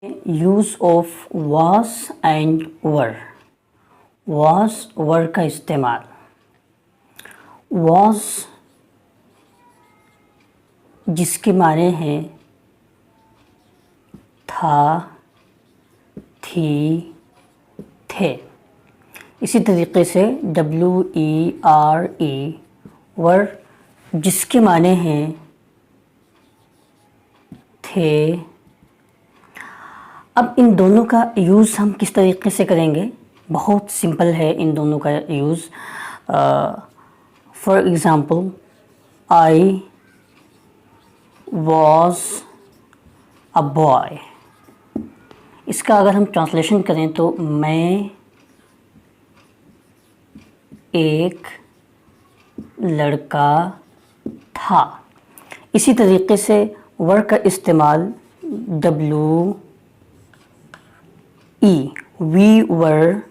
Use of was and were। was were का इस्तेमाल। was जिसके माने हैं था, थी, थे। इसी तरीके से were were जिसके माने हैं थे। अब इन दोनों का यूज़ हम किस तरीके से करेंगे? बहुत सिंपल है इन दोनों का use. For example, I was a boy. इसका अगर हम ट्रांसलेशन करें तो मैं एक लड़का था। इसी तरीके से वर का इस्तेमाल we were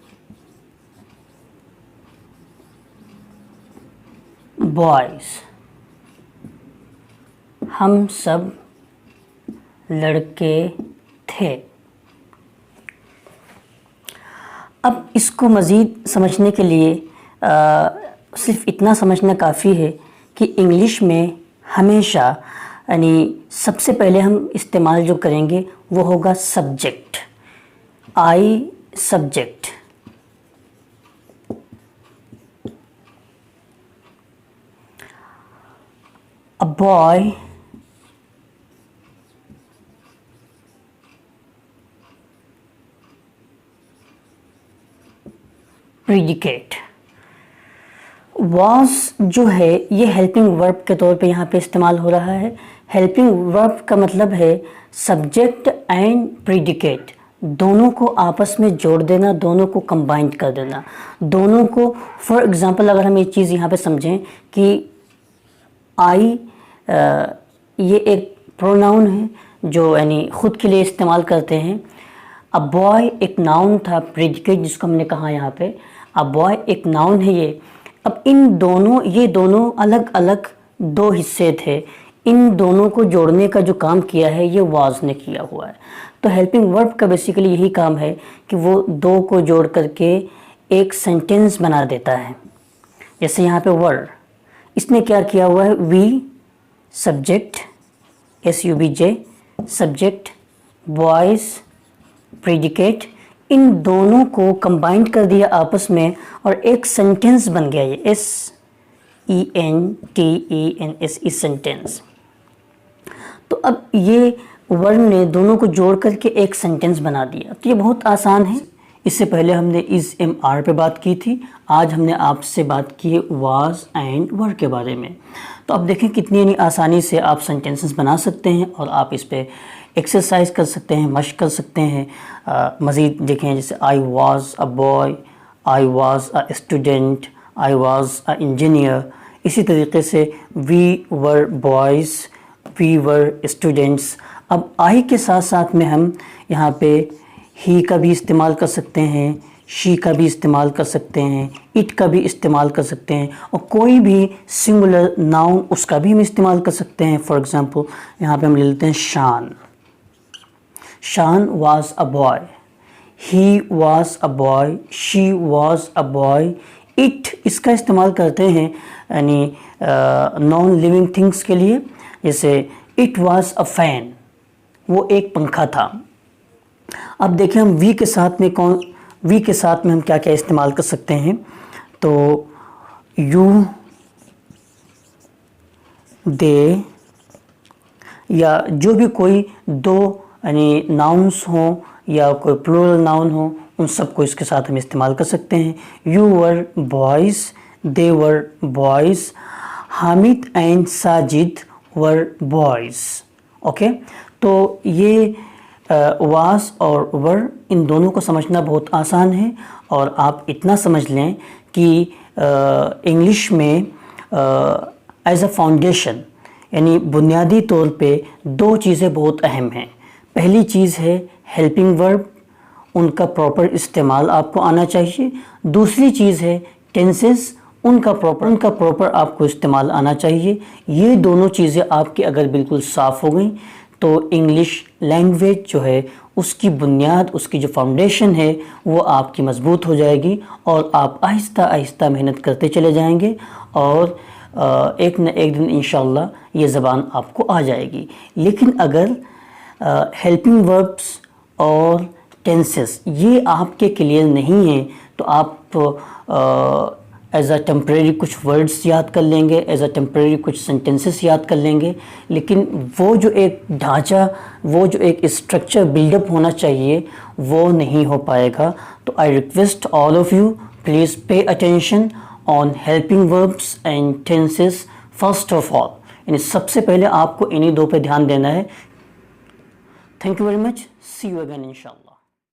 boys। हम सब लड़के थे। अब इसको मज़ीद समझने के लिए सिर्फ इतना समझना काफ़ी है कि इंग्लिश में हमेशा यानी सबसे पहले हम इस्तेमाल जो करेंगे वो होगा subject. I subject, a boy predicate. was जो है ये हेल्पिंग वर्ब के तौर पे यहाँ पे इस्तेमाल हो रहा है। हेल्पिंग वर्ब का मतलब है सब्जेक्ट एंड प्रीडिकेट, दोनों को आपस में जोड़ देना, दोनों को कंबाइन कर देना, दोनों को। फॉर एग्ज़ाम्पल अगर हम ये चीज़ यहाँ पे समझें कि आई ये एक प्रोनाउन है जो यानी ख़ुद के लिए इस्तेमाल करते हैं। अ बॉय एक नाउन था, प्रेडिकेट जिसको हमने कहा यहाँ पे। अ बॉय एक नाउन है ये। अब ये दोनों अलग अलग दो हिस्से थे। इन दोनों को जोड़ने का जो काम किया है ये वाज ने किया हुआ है। तो हेल्पिंग वर्ब का बेसिकली यही काम है कि वो दो को जोड़ करके एक सेंटेंस बना देता है। जैसे यहाँ पे वर, इसने क्या किया हुआ है? वी subject, SUBJ subject, boys predicate, इन दोनों को कंबाइंड कर दिया आपस में और एक सेंटेंस बन गया ये SENTENS सेंटेंस। तो अब ये वर्ड ने दोनों को जोड़ करके एक सेंटेंस बना दिया। तो ये बहुत आसान है। इससे पहले हमने इस MR पे बात की थी, आज हमने आपसे बात की है वाज एंड वर के बारे में। तो अब देखें कितनी आसानी से आप सेंटेंसेस बना सकते हैं और आप इस पे एक्सरसाइज कर सकते हैं, मशक कर सकते हैं। मज़ीद देखें जैसे I was a boy, I was a student, I was a engineer. इसी तरीके से we were boys, we were students. अब आई के साथ साथ में हम यहाँ पे ही का भी इस्तेमाल कर सकते हैं, शी का भी इस्तेमाल कर सकते हैं, इट का भी इस्तेमाल कर सकते हैं और कोई भी सिंगुलर नाउन उसका भी हम इस्तेमाल कर सकते हैं। फॉर एग्ज़ाम्पल यहाँ पे हम ले लेते हैं शान। शान was a boy, he was a boy, she was a boy. It इसका इस्तेमाल करते हैं यानी नॉन लिविंग थिंग्स के लिए। जैसे इट वाज अ फैन, वो एक पंखा था। अब देखें हम वी के साथ में हम क्या क्या इस्तेमाल कर सकते हैं। तो यू, दे या जो भी कोई दो यानी नाउन्स हों या कोई प्लूरल नाउन हो, उन सबको इसके साथ हम इस्तेमाल कर सकते हैं। You were boys, they were boys, Hamid and Sajid were boys. Okay, तो ये वाज और वर इन दोनों को समझना बहुत आसान है। और आप इतना समझ लें कि इंग्लिश में एज अ फाउंडेशन यानी बुनियादी तौर पे दो चीज़ें बहुत अहम हैं। पहली चीज़ है हेल्पिंग वर्ब, उनका प्रॉपर इस्तेमाल आपको आना चाहिए। दूसरी चीज़ है टेंसेस, उनका प्रॉपर आपको इस्तेमाल आना चाहिए। ये दोनों चीज़ें आपकी अगर बिल्कुल साफ़ हो गई تو انگلش لینگویج جو ہے اس کی بنیاد، اس کی جو فاؤنڈیشن ہے وہ آپ کی مضبوط ہو جائے گی، اور آپ آہستہ آہستہ محنت کرتے چلے جائیں گے، اور ایک نہ ایک دن انشاءاللہ یہ زبان آپ کو آ جائے گی۔ لیکن اگر ہیلپنگ وربس اور ٹینسز یہ آپ کے کلیئر نہیں ہیں تو آپ ایز اے ٹیمپریری کچھ ورڈز یاد کر لیں گے، ایز اے ٹیمپریری کچھ سینٹنسز یاد کر لیں گے، لیکن وہ جو ایک ڈھانچہ، وہ جو ایک اسٹرکچر بلڈ اپ ہونا چاہیے وہ نہیں ہو پائے گا۔ تو I request all of you, please pay attention on helping verbs and tenses first of all, یعنی سب سے پہلے آپ کو انہی دو پہ دھیان دینا ہے۔ Thank you very much, see you again انشاءاللہ۔